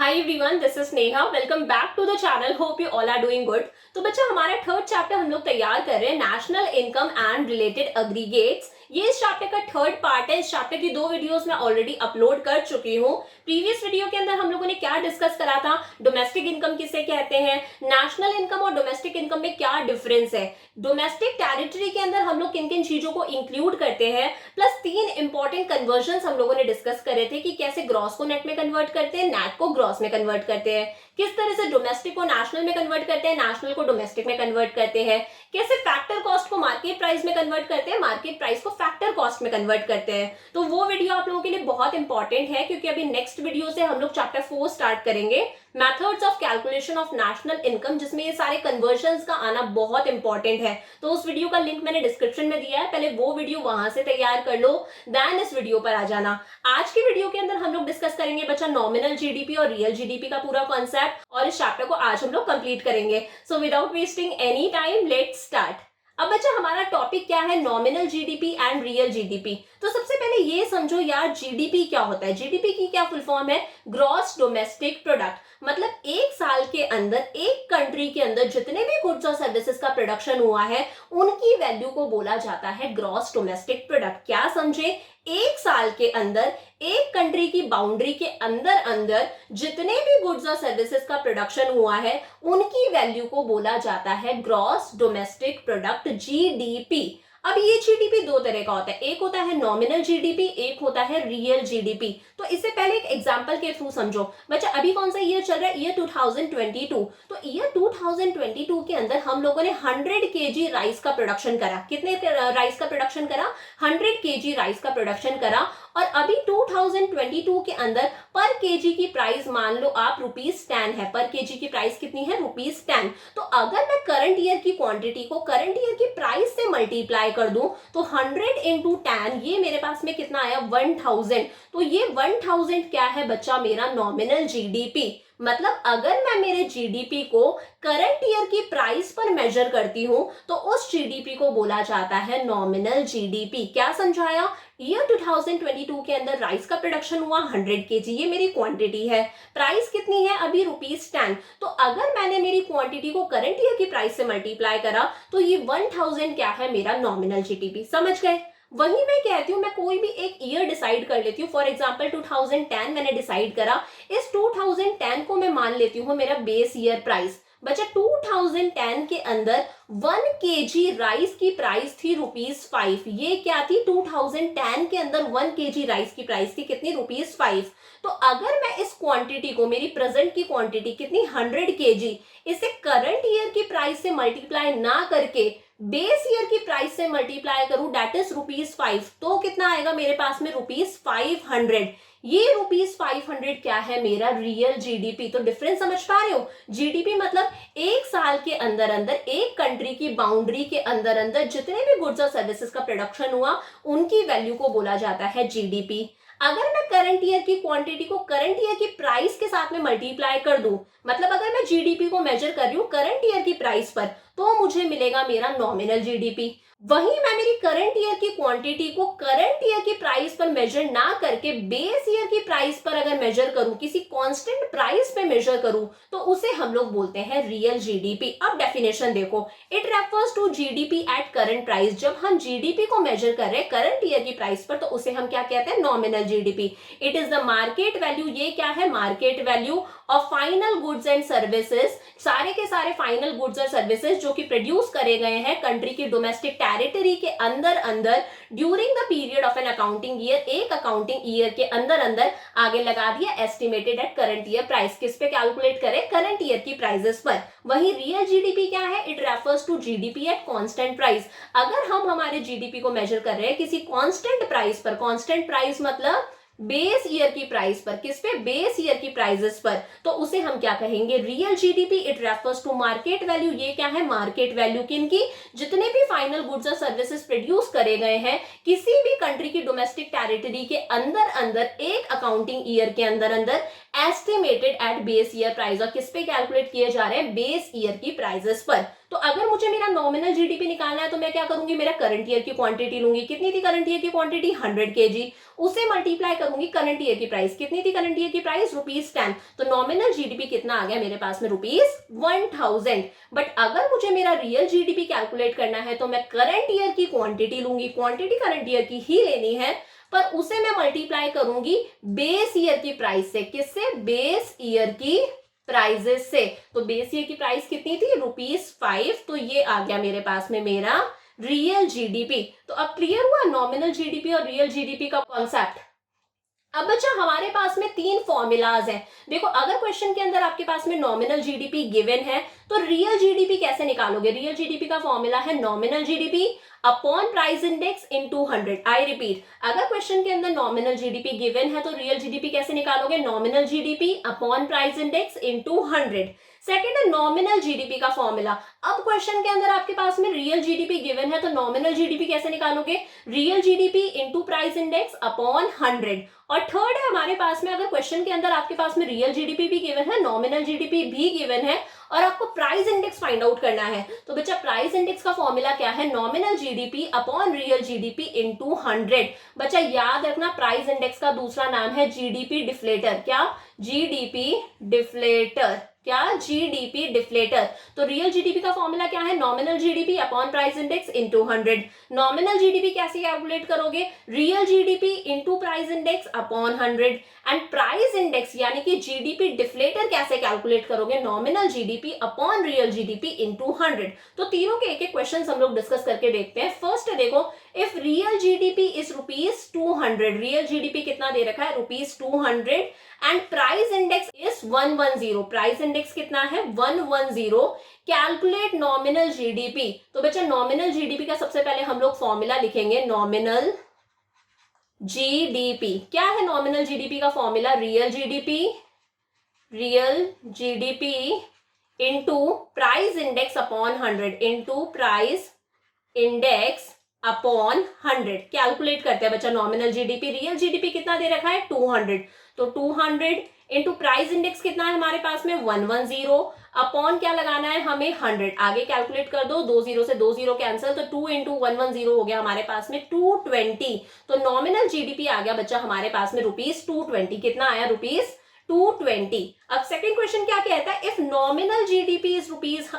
Hi everyone, this is Neha. Welcome back to the channel. Hope you all are doing good. तो बच्चा, हमारा third chapter हम लोग तैयार कर रहे हैं, national income and related aggregates. ये इस चैप्टर का थर्ड पार्ट है। इस चैप्टर की 2 वीडियोस मैं ऑलरेडी अपलोड कर चुकी हूँ। प्रीवियस वीडियो के अंदर हम लोगों ने क्या डिस्कस करा था, डोमेस्टिक इनकम किसे कहते हैं, नेशनल इनकम और डोमेस्टिक इनकम में क्या डिफरेंस है, डोमेस्टिक टेरिटरी के अंदर हम लोग किन किन चीजों को इंक्लूड करते हैं, प्लस 3 इंपॉर्टेंट कन्वर्जन हम लोगों ने डिस्कस करे थे कि कैसे ग्रॉस को नेट में कन्वर्ट करते हैं, नेट को ग्रॉस में कन्वर्ट करते हैं, किस तरह से डोमेस्टिक को नेशनल में कन्वर्ट करते हैं, नेशनल को डोमेस्टिक में कन्वर्ट करते हैं, कैसे फैक्टर कॉस्ट को मार्केट प्राइस में कन्वर्ट करते हैं, मार्केट प्राइस को फैक्टर कॉस्ट में कन्वर्ट करते हैं। तो वो वीडियो आप लोगों के लिए बहुत इंपॉर्टेंट है, क्योंकि अभी नेक्स्ट वीडियो से हम लोग चैप्टर 4 स्टार्ट करेंगे, methods of calculation of national income, जिसमें ये सारे कन्वर्जंस का आना बहुत इंपॉर्टेंट है। तो उस वीडियो का लिंक मैंने डिस्क्रिप्शन में दिया है, पहले वो वीडियो वहां से तैयार कर लो, देन इस वीडियो पर आ जाना। आज की वीडियो के अंदर हम लोग डिस्कस करेंगे बच्चा नॉमिनल जीडीपी और रियल जीडीपी का पूरा कॉन्सेप्ट, और इस चैप्टर को आज हम लोग कंप्लीट करेंगे। So without wasting any time, let's start. अब बच्चा, हमारा टॉपिक क्या है, nominal GDP and real GDP. तो सबसे पहले ये समझो यार, जीडीपी क्या होता है। जीडीपी की क्या फुल फॉर्म है, ग्रॉस डोमेस्टिक प्रोडक्ट। मतलब एक साल के अंदर एक कंट्री के अंदर जितने भी गुड्स और सर्विसेज का प्रोडक्शन हुआ है, उनकी वैल्यू को बोला जाता है ग्रॉस डोमेस्टिक प्रोडक्ट। क्या समझे, एक साल के अंदर एक कंट्री की बाउंड्री के अंदर अंदर जितने भी गुड्स और सर्विसेज का प्रोडक्शन हुआ है, उनकी वैल्यू को बोला जाता है ग्रॉस डोमेस्टिक प्रोडक्ट, जीडीपी। अब ये जीडीपी 2 तरह का होता है, एक होता है नॉमिनल जीडीपी, एक होता है रियल जीडीपी। तो इससे पहले एक एग्जांपल के थ्रू समझो बच्चा। अभी कौन सा ईयर चल रहा है, ईयर 2022। तो ईयर 2022 के अंदर हम लोगों ने 100 केजी राइस का प्रोडक्शन करा। कितने राइस का प्रोडक्शन करा, 100 केजी राइस का प्रोडक्शन करा। और अभी 2022 के अंदर पर केजी की प्राइस मान लो आप ₹10 है। पर केजी की प्राइस कितनी है, ₹10। तो अगर मैं करंट ईयर की क्वांटिटी को करंट ईयर की प्राइस से मल्टीप्लाई कर दूं, तो 100 इंटू 10, ये मेरे पास में कितना आया, 1000। तो ये 1000 क्या है बच्चा, मेरा नॉमिनल जीडीपी। मतलब अगर मैं मेरे जीडीपी को करंट ईयर की प्राइस पर मेजर करती हूं, तो उस जीडीपी को बोला जाता है नॉमिनल जीडीपी। क्या समझाया, ईयर 2022 के अंदर राइस का प्रोडक्शन हुआ 100 केजी, ये मेरी क्वांटिटी है। प्राइस कितनी है अभी, ₹10। तो अगर मैंने मेरी क्वांटिटी को करंट ईयर की प्राइस से मल्टीप्लाई करा, तो ये 1000 क्या है, मेरा नॉमिनल जीडीपी। समझ गए। वही मैं कहती हूँ, मैं कोई भी एक ईयर डिसाइड कर लेती हूँ। फॉर एग्जांपल 2010 मैंने डिसाइड करा, इस 2010 को मैं मान लेती हूँ मेरा बेस ईयर प्राइस। बच्चा, 2010 के अंदर 1 केजी राइस की प्राइस थी ₹5। ये क्या थी, 2010 के अंदर 1 केजी राइस की प्राइस थी कितनी, ₹5। तो अगर मैं इस क्वांटिटी को, मेरी प्रेजेंट की क्वांटिटी कितनी, 100 केजी, इसे करंट ईयर की प्राइस से मल्टीप्लाई ना करके बेस ईयर की प्राइस से मल्टीप्लाई करूं, दैट इज ₹5, तो कितना आएगा मेरे पास में, ₹500। ये ₹500 क्या है, मेरा रियल जीडीपी। तो डिफरेंस समझ पा रहे हो, जीडीपी मतलब एक साल के अंदर अंदर एक कंट्री की बाउंड्री के अंदर अंदर जितने भी गुड्स और सर्विसेज का प्रोडक्शन हुआ, उनकी वैल्यू को बोला जाता है जीडीपी। अगर मैं करंट ईयर की क्वांटिटी को करंट ईयर की प्राइस के साथ में मल्टीप्लाई कर दूं, मतलब अगर मैं जीडीपी को मेजर कर रही हूं करंट ईयर की प्राइस पर, तो मुझे मिलेगा मेरा नॉमिनल जीडीपी। वहीं मैं मेरी करंट ईयर की क्वांटिटी को करंट ईयर की प्राइस पर मेजर ना करके बेस ईयर की प्राइस पर अगर मेजर करूं, किसी कांस्टेंट प्राइस पे मेजर करूं, तो उसे हम लोग बोलते हैं रियल जीडीपी। अब डेफिनेशन देखो, it refers to GDP at current price. जब हम जीडीपी को मेजर कर रहे हैं करंट ईयर की प्राइस पर, तो उसे हम क्या कहते हैं, nominal GDP. It is the market value. ये क्या है, market value of final goods and services. सारे के सारे फाइनल गुड्स और सर्विसेज जो कि प्रोड्यूस करे गए हैं कंट्री की डोमेस्टिक टेरिटरी के अंदर अंदर during the period of an accounting year, एक अकाउंटिंग ईयर के अंदर अंदर, आगे लगा दिया estimated at current year price. किस पे कैलकुलेट करें, करंट ईयर की प्राइसेस पर। वही रियल जीडीपी क्या है, it refers to GDP at constant price. अगर हम हमारे जीडीपी को मेजर कर रहे हैं किसी कांस्टेंट प्राइस पर, कांस्टेंट प्राइस मतलब बेस ईयर की प्राइस पर, किस पे, बेस ईयर की प्राइसेस पर, तो उसे हम क्या कहेंगे, real GDP. It refers to market value. ये क्या है, मार्केट वैल्यू किनकी, जितने भी फाइनल गुड्स और सर्विसेज प्रोड्यूस करे गए हैं किसी भी कंट्री की डोमेस्टिक टेरिटरी के अंदर अंदर एक अकाउंटिंग ईयर के अंदर अंदर estimated at base year price, और किस पे कैलकुलेट किए जा रहे हैं, बेस ईयर की प्राइजेस पर। तो अगर मुझे मेरा नॉमिनल जीडीपी निकालना है तो मैं क्या करूंगी, मेरा करंट ईयर की क्वांटिटी लूंगी, कितनी थी करंट ईयर की क्वांटिटी, 100 केजी, उसे मल्टीप्लाई करूंगी करंट ईयर की प्राइस, कितनी थी करंट ईयर की प्राइस, ₹10, तो नॉमिनल जीडीपी कितना आ गया मेरे पास में, ₹1000। बट अगर मुझे मेरा रियल जीडीपी कैलकुलेट करना है तो मैं करंट ईयर की क्वांटिटी लूंगी, क्वांटिटी करंट ईयर की ही लेनी है, पर उसे मैं मल्टीप्लाई करूंगी बेस ईयर की प्राइस से, किससे, बेस ईयर की प्राइजेस से। तो बेस ईयर की प्राइस कितनी थी, ₹5, तो ये आ गया मेरे पास में मेरा रियल जीडीपी। तो अब क्लियर हुआ नॉमिनल जीडीपी और रियल जीडीपी का कॉन्सेप्ट। अब बच्चा हमारे पास में 3 फॉर्मूलाज हैं। देखो अगर क्वेश्चन के अंदर आपके पास में नॉमिनल जीडीपी गिवन है तो रियल जीडीपी कैसे निकालोगे, रियल जीडीपी का फॉर्मूला है nominal GDP upon price index into 100। I repeat, अगर क्वेश्चन के अंदर नॉमिनल जीडीपी गिवन है तो रियल जीडीपी कैसे निकालोगे, nominal GDP upon price index into 100। Second है नॉमिनल जीडीपी का फॉर्मूला। अब क्वेश्चन के अंदर आपके पास में रियल जीडीपी गिवन है तो नॉमिनल जीडीपी कैसे निकालोगे, real GDP into price index upon 100। और थर्ड है हमारे पास में, अगर क्वेश्चन के अंदर आपके पास में रियल जीडीपी भी गिवन है, नॉमिनल जीडीपी भी गिवन है और आपको प्राइस इंडेक्स फाइंड आउट करना है, तो बच्चा प्राइस इंडेक्स का फॉर्मूला क्या है, nominal GDP upon real GDP into 100। बच्चा याद रखना प्राइस इंडेक्स का दूसरा नाम है जीडीपी डिफ्लेटर। क्या, जीडीपी डिफ्लेटर, क्या, जीडीपी डिफ्लेटर। तो रियल जीडीपी का फॉर्मूला क्या है, nominal GDP upon price index into 100। Nominal GDP कैसे कैलकुलेट करोगे, real GDP into price index upon 100। And price index यानी कि जीडीपी डिफ्लेटर कैसे कैलकुलेट करोगे, nominal GDP upon real GDP into 100। तो तीनों के एक एक क्वेश्चन हम लोग डिस्कस करके देखते हैं। फर्स्ट देखो, if real GDP is ₹200, real GDP कितना दे रखा है, ₹200 and price index is 110, price index कितना है, 110, कैलकुलेट नॉमिनल जीडीपी। तो बच्चा नॉमिनल जीडीपी का सबसे पहले हम लोग फॉर्मूला लिखेंगे, नॉमिनल जीडीपी। क्या है नॉमिनल जीडीपी का formula, real GDP into price index upon 100, into price index upon 100। Calculate करते हैं बच्चा नॉमिनल जीडीपी, रियल जीडीपी कितना दे रखा है, 200, तो 200 इंटू प्राइस इंडेक्स कितना है हमारे पास में, 110, अपॉन क्या लगाना है हमें, 100। आगे कैलकुलेट कर दो, 20 से 20 कैंसिल, तो 2 इंटू 110 हो गया हमारे पास में 220। तो नॉमिनल जीडीपी आ गया बच्चा हमारे पास में ₹220। कितना आया, ₹220। अब सेकंड क्वेश्चन क्या कहता है, if nominal GDP is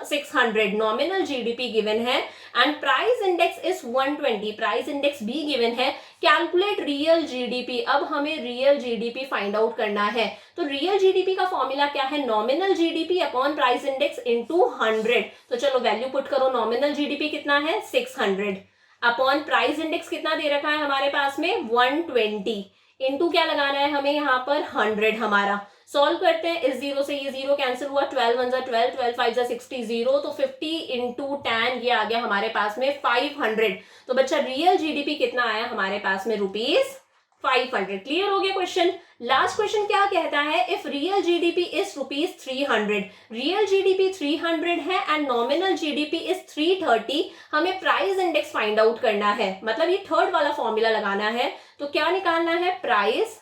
₹600, nominal GDP given है and price index is 120, price index भी गिवन है, कैलकुलेट रियल जीडीपी। अब हमें रियल जीडीपी फाइंड आउट करना है। तो रियल जीडीपी का फॉर्मूला क्या है, nominal GDP upon price index into 100। तो चलो वैल्यू पुट करो, नॉमिनल जीडीपी कितना है, 600 अपॉन प्राइस इंडेक्स कितना दे रखा है हमारे पास में, 120, इनटू क्या लगाना है हमें यहाँ पर, 100। हमारा सॉल्व करते हैं, इस 0 से ये 0 कैंसिल हुआ, 12 1 12, 12 5 60, 0, तो 50 इंटू 10 ये आ गया हमारे पास में 500। तो बच्चा रियल जीडीपी कितना आया हमारे पास में, ₹500। क्लियर हो गया क्वेश्चन। लास्ट क्वेश्चन क्या कहता है, if real GDP is ₹300, real GDP 300 है एंड नॉमिनल जीडीपी इज 330, हमें प्राइस इंडेक्स फाइंड आउट करना है, मतलब ये थर्ड वाला फॉर्मूला लगाना है। तो क्या निकालना है, प्राइस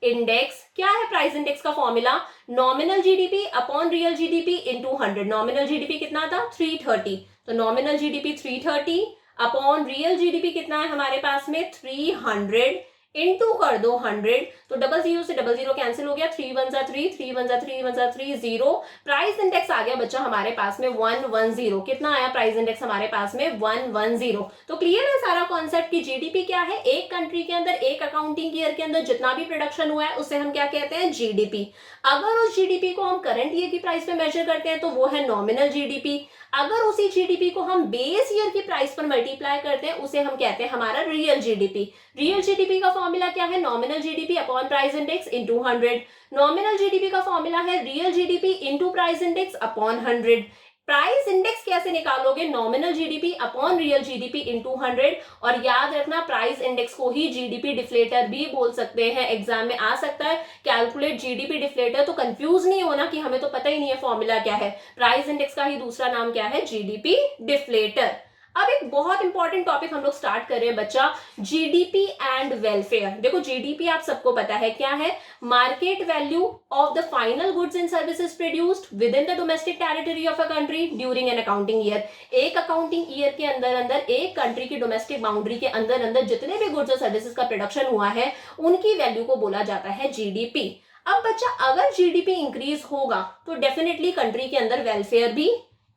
इंडेक्स। क्या है प्राइस इंडेक्स का formula, nominal GDP upon real GDP into 100। Nominal GDP कितना था, 330, तो nominal GDP 330 upon real GDP कितना है हमारे पास में, 300, इनटू कर दो 100, तो 00 से 00 कैंसिल हो गया, 3 1 3, 3 1 3 1 3, 0। प्राइस इंडेक्स आ गया बच्चा हमारे पास में 110। कितना आया प्राइस इंडेक्स हमारे पास में, 110। तो क्लियर है सारा कॉन्सेप्ट की जीडीपी क्या है, एक कंट्री के अंदर एक अकाउंटिंग ईयर के अंदर जितना भी प्रोडक्शन हुआ है उसे हम क्या कहते हैं, जीडीपी। अगर उस जीडीपी को हम करंट ईयर की प्राइस पे मेजर करते हैं तो वो है नॉमिनल जीडीपी। अगर उसी जीडीपी को हम बेस ईयर की प्राइस पर मल्टीप्लाई करते हैं उसे हम कहते हैं हमारा रियल जीडीपी। रियल जीडीपी का फॉर्मूला क्या है, nominal GDP upon price index into 100। Nominal GDP का फॉर्मूला है real GDP into price index upon 100। Price index कैसे निकालोगे, nominal GDP upon real GDP into 100। और याद रखना प्राइस इंडेक्स को ही जीडीपी डिफ्लेटर भी बोल सकते हैं, एग्जाम में आ सकता है कैलकुलेट जीडीपी डिफ्लेटर। तो कंफ्यूज नहीं होना कि हमें तो पता ही नहीं है फॉर्मूला क्या है, प्राइस इंडेक्स का ही दूसरा नाम क्या है, जीडीपी डिफ्लेटर। अब एक बहुत इंपॉर्टेंट टॉपिक हम लोग स्टार्ट कर रहे हैं बच्चा, जीडीपी एंड वेलफेयर। देखो जीडीपी आप सबको पता है क्या है, market value of the final goods and services produced with in the domestic territory of a country during an accounting year. एक अकाउंटिंग ईयर के अंदर अंदर एक कंट्री की डोमेस्टिक बाउंड्री के अंदर अंदर जितने भी गुड्स और सर्विसेज का प्रोडक्शन हुआ है उनकी वैल्यू को बोला जाता है जीडीपी। अब बच्चा अगर जीडीपी इंक्रीज होगा तो डेफिनेटली कंट्री के अंदर वेलफेयर भी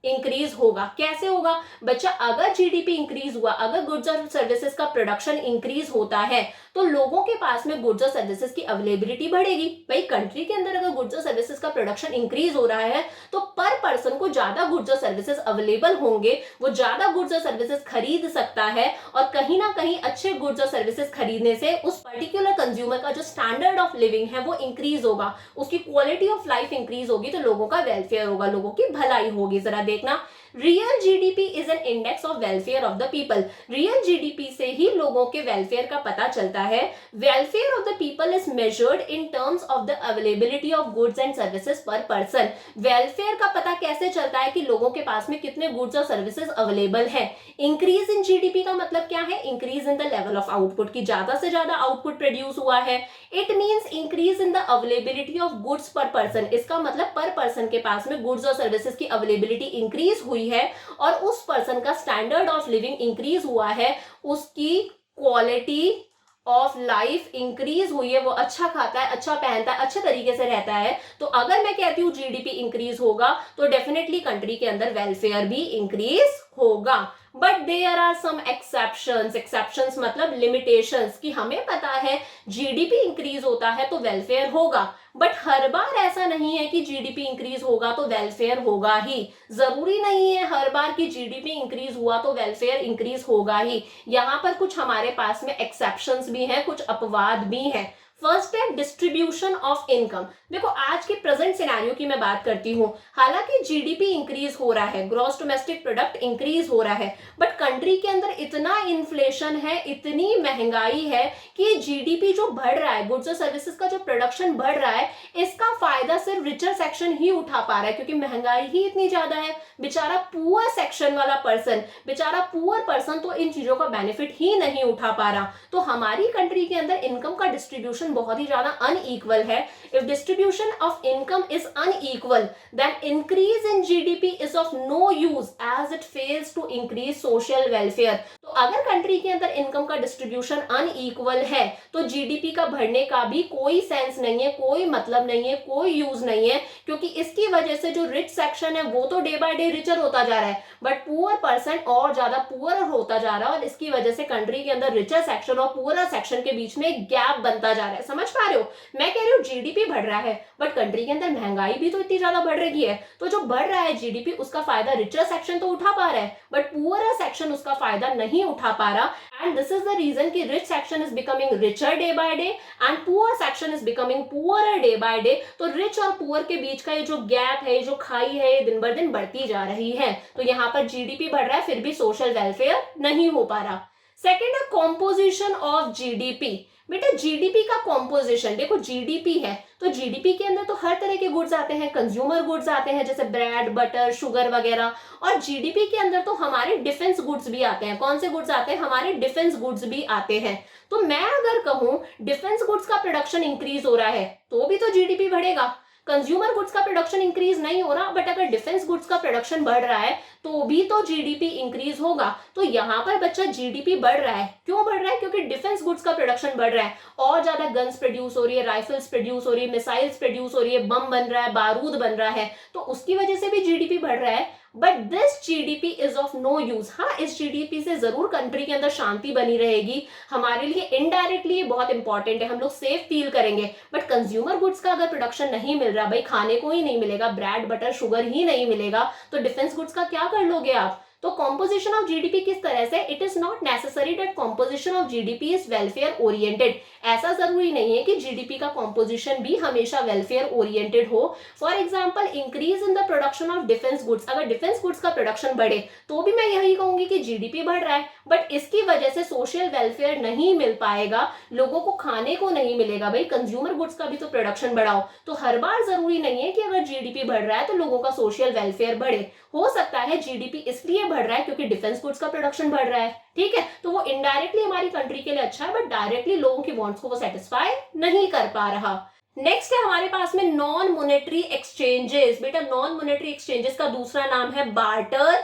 इंक्रीज होगा। कैसे होगा बच्चा, अगर जीडीपी इंक्रीज हुआ, अगर गुड्स और सर्विसेज का प्रोडक्शन इंक्रीज होता है तो लोगों के पास में गुड्स और सर्विसेज की अवेलेबिलिटी बढ़ेगी। भाई कंट्री के अंदर अगर गुड्स और सर्विसेज का प्रोडक्शन इंक्रीज हो रहा है तो पर पर्सन को ज्यादा गुड्स और सर्विसेज अवेलेबल होंगे, वो ज्यादा गुड्स और सर्विसेज खरीद सकता है और कहीं ना कहीं अच्छे गुड्स और सर्विसेज खरीदने से उस पर्टिकुलर कंज्यूमर का जो स्टैंडर्ड ऑफ लिविंग है वो इंक्रीज होगा, उसकी क्वालिटी ऑफ लाइफ इंक्रीज होगी, तो लोगों का वेलफेयर होगा, लोगों की भलाई होगी। जरा देखना, real GDP is an index of welfare of the people. Real GDP से ही लोगों के वेलफेयर का पता चलता है। Welfare of the people is measured in terms of the availability of goods and services पर पर्सन। वेलफेयर का पता कैसे चलता है कि लोगों के पास में कितने गुड्स और सर्विसेज अवेलेबल है। इंक्रीज इन जीडीपी का मतलब क्या है, increase in the level of output, की ज्यादा से ज्यादा आउटपुट प्रोड्यूस हुआ है। It means increase in the availability of goods पर पर्सन, इसका मतलब पर पर्सन के पास में गुड्स और सर्विसेज की अवेलेबिलिटी इंक्रीज हुई है और उस पर्सन का स्टैंडर्ड ऑफ लिविंग इंक्रीज हुआ है, उसकी क्वालिटी ऑफ लाइफ इंक्रीज हुई है, वो अच्छा खाता है, अच्छा पहनता है, अच्छे तरीके से रहता है। तो अगर मैं कहती हूँ जीडीपी इंक्रीज होगा तो डेफिनेटली कंट्री के अंदर वेलफेयर भी इंक्रीज होगा। But there are some exceptions, exceptions मतलब लिमिटेशंस, कि हमें पता है जीडीपी इंक्रीज होता है तो वेलफेयर होगा, बट हर बार ऐसा नहीं है कि जीडीपी इंक्रीज होगा तो वेलफेयर होगा ही। जरूरी नहीं है हर बार की जीडीपी इंक्रीज हुआ तो वेलफेयर इंक्रीज होगा ही। यहाँ पर कुछ हमारे पास में एक्सेप्शंस भी हैं, कुछ अपवाद भी हैं। फर्स्ट है डिस्ट्रीब्यूशन ऑफ इनकम। देखो आज के प्रेजेंट सिनेरियो की मैं बात करती हूँ, हालांकि जीडीपी इंक्रीज हो रहा है, ग्रॉस डोमेस्टिक प्रोडक्ट इंक्रीज हो रहा है, बट कंट्री के अंदर इतना इन्फ्लेशन है, इतनी महंगाई है कि जीडीपी जो बढ़ रहा है, गुड्स और सर्विसेज का जो प्रोडक्शन बढ़ रहा है, इसका फायदा सिर्फ रिचर सेक्शन ही उठा पा रहा है, क्योंकि महंगाई ही इतनी ज्यादा है। बेचारा पुअर सेक्शन वाला पर्सन, बेचारा पुअर पर्सन तो इन चीजों का बेनिफिट ही नहीं उठा पा रहा। तो हमारी कंट्री के अंदर इनकम का डिस्ट्रीब्यूशन बहुत ही ज्यादा अनइक्वल है। If distribution of income is unequal then increase in GDP is of no use as it fails to increase social welfare. तो अगर कंट्री के अंदर इनकम का डिस्ट्रीब्यूशन अनइक्वल है तो जीडीपी का बढ़ने का भी कोई सेंस नहीं है, कोई मतलब नहीं है, कोई यूज नहीं है, क्योंकि इसकी वजह से जो रिच सेक्शन है वो तो डे बाय डे रिचर होता जा रहा है, बट पुअर पर्सन और ज्यादा पुअर होता जा रहा है, और इसकी वजह से कंट्री के अंदर रिचर सेक्शन और पुअर सेक्शन के बीच में एक गैप बनता जा रहा है। समझ पा रहे हो, मैं कह रही हूँ जीडीपी बढ़ रहा है बट कंट्री के अंदर महंगाई भी तो इतनी ज्यादा बढ़ रही है, तो जो बढ़ रहा है जीडीपी उसका फायदा रिचर सेक्शन तो उठा पा रहा है बट पुअर सेक्शन उसका फायदा नहीं उठा पा रहा। And this is the reason कि rich section is becoming richer day by day and poor section is becoming poor day by day. तो रिच और पुअर के बीच का ये जो गैप है, ये जो खाई है, ये दिन ब दिन बढ़ती जा रही है। तो यहाँ पर जीडीपी बढ़ रहा है फिर भी सोशल वेलफेयर नहीं हो पा रहा। सेकेंड है कॉम्पोजिशन ऑफ जीडीपी। बेटा जीडीपी का कॉम्पोजिशन देखो, जीडीपी है तो जीडीपी के अंदर तो हर तरह के गुड्स आते हैं, कंज्यूमर गुड्स आते हैं जैसे ब्रेड, बटर, शुगर वगैरह, और जीडीपी के अंदर तो हमारे डिफेंस गुड्स भी आते हैं। कौन से गुड्स आते हैं, हमारे डिफेंस गुड्स भी आते हैं। तो मैं अगर कहूं डिफेंस गुड्स का प्रोडक्शन इंक्रीज हो रहा है तो भी तो जीडीपी बढ़ेगा। कंज्यूमर गुड्स का प्रोडक्शन इंक्रीज नहीं हो रहा बट अगर डिफेंस गुड्स का प्रोडक्शन बढ़ रहा है तो भी तो जीडीपी इंक्रीज होगा। तो यहाँ पर बच्चा जीडीपी बढ़ रहा है, क्यों बढ़ रहा है, क्योंकि डिफेंस गुड्स का प्रोडक्शन बढ़ रहा है, और ज्यादा गन्स प्रोड्यूस हो रही है, राइफल्स प्रोड्यूस हो रही है, मिसाइल्स प्रोड्यूस हो रही है, बम बन रहा है, बारूद बन रहा है, तो उसकी वजह से भी जीडीपी बढ़ रहा है। But this GDP is of no use. हाँ, इस जीडीपी से जरूर कंट्री के अंदर शांति बनी रहेगी, हमारे लिए इनडायरेक्टली ये बहुत इंपॉर्टेंट है, हम लोग सेफ फील करेंगे, बट कंज्यूमर गुड्स का अगर प्रोडक्शन नहीं मिल रहा, भाई खाने को ही नहीं मिलेगा, ब्रेड बटर शुगर ही नहीं मिलेगा, तो डिफेंस गुड्स का क्या कर लोगे आप। तो कॉम्पोजिशन ऑफ जीडीपी किस तरह से, it is not necessary that composition of GDP is welfare oriented. ऐसा जरूरी नहीं है कि जीडीपी का कॉम्पोजिशन भी हमेशा वेलफेयर ओरिएंटेड हो। For example increase in the production of defence goods, अगर डिफेंस गुड्स का प्रोडक्शन बढ़े तो भी मैं यही कहूंगी कि जीडीपी बढ़ रहा है, बट इसकी वजह से सोशल वेलफेयर नहीं मिल पाएगा, लोगों को खाने को नहीं मिलेगा। भाई कंज्यूमर गुड्स का भी तो प्रोडक्शन बढ़ाओ। तो हर बार जरूरी नहीं है कि अगर जीडीपी बढ़ रहा है तो लोगों का सोशल वेलफेयर बढ़े। हो सकता है जीडीपी इसलिए बढ़ रहा है? क्योंकि डिफेंस गुड्स का प्रोडक्शन बढ़ रहा है, ठीक है, तो वो इनडायरेक्टली हमारी कंट्री के लिए अच्छा है, बट डायरेक्टली लोगों की वांट्स को वो सेटिस्फाई नहीं कर पा रहा। नेक्स्ट है हमारे पास में नॉन मोनेटरी एक्सचेंजेस। बेटा नॉन मोनेटरी एक्सचेंजेस का दूसरा नाम है बार्टर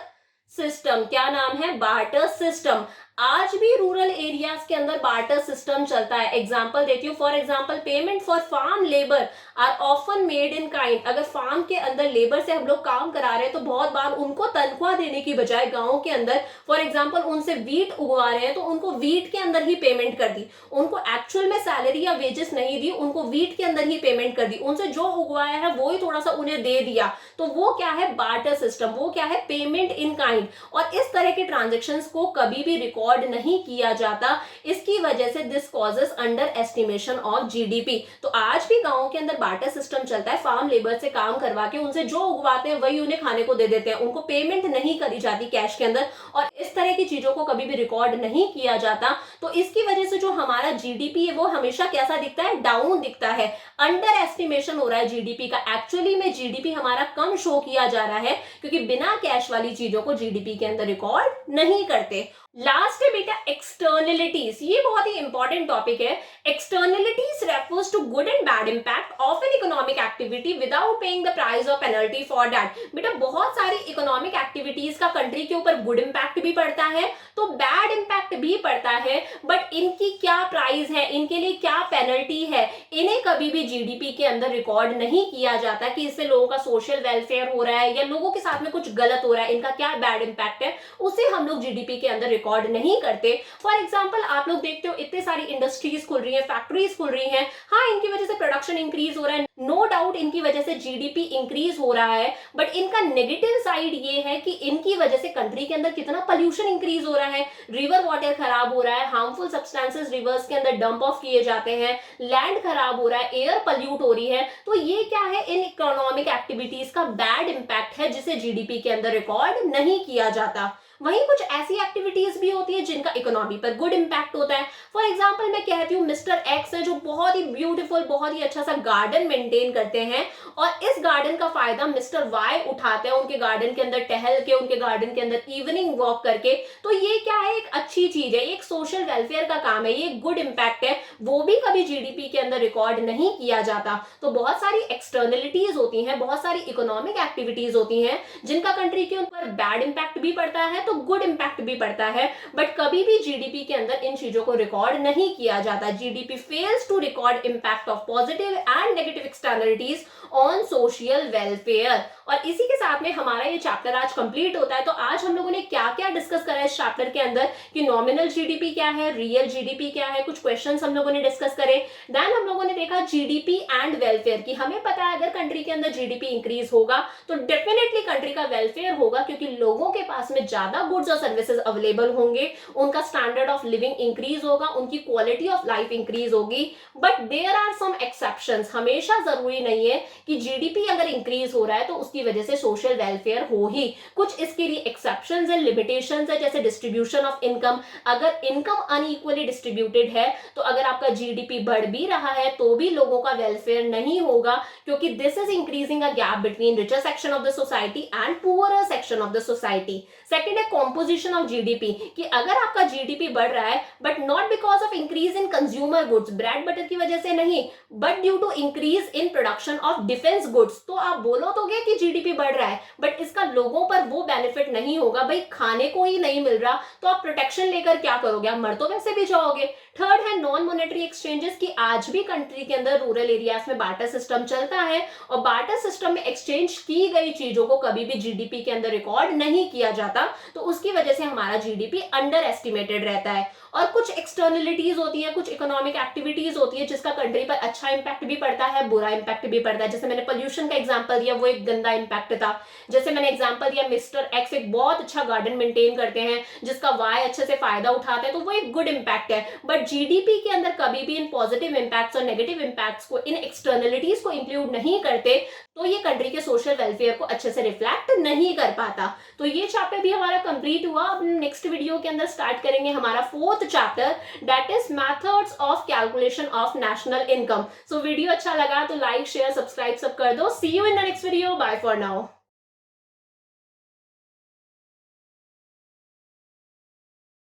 सिस्टम। क्या नाम है? Barter system. आज भी रूरल एरियाज के अंदर बार्टर सिस्टम चलता है। एग्जांपल देती हूँ, for example payment for farm labour are often made in kind. अगर फार्म के अंदर लेबर से हम लोग काम करा रहे हैं तो बहुत बार उनको तनख्वाह देने की बजाय गांव के अंदर फॉर एग्जांपल उनसे वीट उगवा रहे हैं तो उनको वीट के अंदर ही पेमेंट कर दी, उनको एक्चुअल में सैलरी या वेजेस नहीं दी, उनको वीट के अंदर ही पेमेंट कर दी, उनसे जो उगवाया है वो ही थोड़ा सा उन्हें दे दिया। तो वो क्या है? Barter system. वो क्या है? Payment in kind. और इस तरह के ट्रांजेक्शन्स को कभी भी रिकॉर्ड नहीं किया जाता। इसकी वजह से this causes under estimation of GDP. तो आज भी गांवों के अंदर बार्टर सिस्टम चलता है। फार्म लेबर से काम करवा के उनसे जो उगवाते हैं वही उन्हें खाने को दे देते हैं, उनको पेमेंट नहीं करी जाती कैश के अंदर, और इस तरह की चीजों को कभी भी रिकॉर्ड नहीं किया जाता। तो इसकी वजह से जो हमारा जीडीपी है वो हमेशा कैसा दिखता है? डाउन दिखता है, अंडर एस्टिमेशन हो रहा है जीडीपी का। एक्चुअली में जीडीपी हमारा कम शो किया जा रहा है क्योंकि बिना कैश वाली चीजों को जीडीपी के अंदर रिकॉर्ड नहीं करते। लास्ट है बेटा एक्सटर्नलिटीज। ये बहुत ही इंपॉर्टेंट टॉपिक है। Externalities refers to good and bad impact of an economic activity without paying the price और पेनल्टी फॉर दैट। बेटा बहुत सारी इकोनॉमिक एक्टिविटीज का कंट्री के ऊपर गुड इंपैक्ट भी पड़ता है तो बैड इंपैक्ट भी पड़ता है, बट इनकी क्या प्राइस है, इनके लिए क्या पेनल्टी है, इन्हें कभी भी जीडीपी के अंदर रिकॉर्ड नहीं किया जाता कि इससे लोगों का सोशल वेलफेयर हो रहा है या लोगों के साथ में कुछ गलत हो रहा है, इनका क्या बैड इंपैक्ट है, उसे हम लोग जीडीपी के अंदर रिकॉर्ड नहीं करते। फॉर एग्जांपल आप लोग देखते हो इतने सारी इंडस्ट्रीज खुल रही है, फैक्ट्रीज खुल रही हैं, हाँ इनकी वजह से प्रोडक्शन इंक्रीज हो रहा है, नो डाउट इनकी वजह से जीडीपी इंक्रीज हो रहा है, बट इनका नेगेटिव साइड ये है कि इनकी वजह से कंट्री के अंदर कितना पोल्यूशन इंक्रीज हो रहा है, रिवर वाटर खराब हो रहा है, हार्मफुल सब्सटेंसेस रिवर्स के अंदर डंप ऑफ किए जाते हैं, लैंड खराब हो रहा है, एयर पल्यूट हो रही है। तो ये क्या है? इन इकोनॉमिक एक्टिविटीज का बैड इंपैक्ट है जिसे जीडीपी के अंदर रिकॉर्ड नहीं किया जाता। वहीं कुछ ऐसी एक्टिविटीज भी होती है जिनका इकोनॉमी पर गुड इंपैक्ट होता है। फॉर एग्जांपल मैं कहती हूँ मिस्टर एक्स है जो बहुत ही ब्यूटीफुल, बहुत ही अच्छा सा गार्डन मेंटेन करते हैं और इस गार्डन का फायदा मिस्टर वाई उठाते हैं उनके गार्डन के अंदर टहल के, उनके गार्डन के अंदर इवनिंग वॉक करके। तो ये क्या है? एक अच्छी चीज है, एक सोशल वेलफेयर का काम है, ये गुड इंपैक्ट है, वो भी कभी जीडीपी के अंदर रिकॉर्ड नहीं किया जाता। तो बहुत सारी एक्सटर्नलिटीज होती हैं, बहुत सारी इकोनॉमिक एक्टिविटीज होती हैं जिनका कंट्री के ऊपर बैड इंपैक्ट भी पड़ता है तो गुड इंपैक्ट भी पड़ता है, बट कभी भी जीडीपी के अंदर इन चीजों को रिकॉर्ड नहीं किया जाता। GDP fails to record impact of positive and negative externalities on social welfare. और इसी के साथ में हमारा ये चैप्टर आज कंप्लीट होता है। तो आज हम लोगों ने क्या क्या डिस्कस करा है इस चैप्टर के अंदर कि नॉमिनल जीडीपी क्या है, रियल जीडीपी क्या है, कुछ क्वेश्चंस हम लोगों ने डिस्कस करे। देन हम लोगों ने देखा जीडीपी एंड वेलफेयर की हमें पता है अगर कंट्री के अंदर जीडीपी इंक्रीज होगा तो डेफिनेटली कंट्री का वेलफेयर होगा क्योंकि लोगों के पास में ज्यादा गुड्स और सर्विसेज अवेलेबल होंगे, उनका स्टैंडर्ड ऑफ लिविंग इंक्रीज होगा, उनकी क्वालिटी ऑफ लाइफ इंक्रीज होगी। But there are some exceptions. हमेशा जरूरी नहीं है कि जीडीपी अगर इंक्रीज हो रहा है तो उसकी वजह से सोशल वेलफेयर हो ही। कुछ इसके लिए एक्सेप्शंस है, लिमिटेशंस है, जैसे डिस्ट्रीब्यूशन ऑफ इनकम। अगर इनकम अनइक्वली डिस्ट्रीब्यूटेड है तो अगर आपका जीडीपी बढ़ भी रहा है तो भी लोगों का वेलफेयर नहीं होगा क्योंकि this is increasing a gap between richer section of the society and poorer section of the society. Second है कॉम्पोजिशन ऑफ जीडीपी कि अगर आपका जीडीपी बढ़ रहा है but not because of increase in consumer goods, bread butter की वजह से नहीं, but due to increase in production of defence goods, तो आप बोलो तो कि जीडीपी बढ़ रहा है बट इसका लोगों पर वो बेनिफिट नहीं होगा। भाई खाने को ही नहीं मिल रहा तो आप प्रोटेक्शन लेकर क्या करोगे? आप मर तो वैसे भी जाओगे। थर्ड है नॉन मॉनेटरी एक्सचेंजेस की आज भी कंट्री के अंदर रूरल एरियाज में बार्टर सिस्टम चलता है और बार्टर सिस्टम में एक्सचेंज की गई चीजों को कभी भी जीडीपी के अंदर रिकॉर्ड नहीं किया जाता, तो उसकी वजह से हमारा जीडीपी अंडर एस्टिमेटेड रहता है। और कुछ एक्सटर्नलिटीज होती है, कुछ इकोनॉमिक एक्टिविटीज होती है जिसका कंट्री पर अच्छा इंपैक्ट भी पड़ता है, बुरा इंपैक्ट भी पड़ता है। जैसे मैंने पोल्यूशन का एग्जांपल दिया, वो एक गंदा इंपैक्ट था। जैसे मैंने एग्जांपल दिया मिस्टर एक्स एक बहुत अच्छा गार्डन मेंटेन करते हैं जिसका वाई अच्छे से फायदा उठाते हैं, तो वो एक गुड इंपैक्ट है। बट जीडीपी के अंदर कभी भी इन पॉजिटिव इंपैक्ट्स और नेगेटिव इंपैक्ट्स को, इन एक्सटर्नलिटीज को इंक्लूड नहीं करते तो ये कंट्री के सोशल वेलफेयर को अच्छे से रिफ्लेक्ट नहीं कर पाता। तो ये चैप्टर भी हमारा कंप्लीट हुआ। अब नेक्स्ट वीडियो के अंदर स्टार्ट करेंगे हमारा fourth chapter, that is methods of calculation of national income. So video अच्छा लगा तो लाइक शेयर सब्सक्राइब सब कर दो। See you in the next video, bye for now.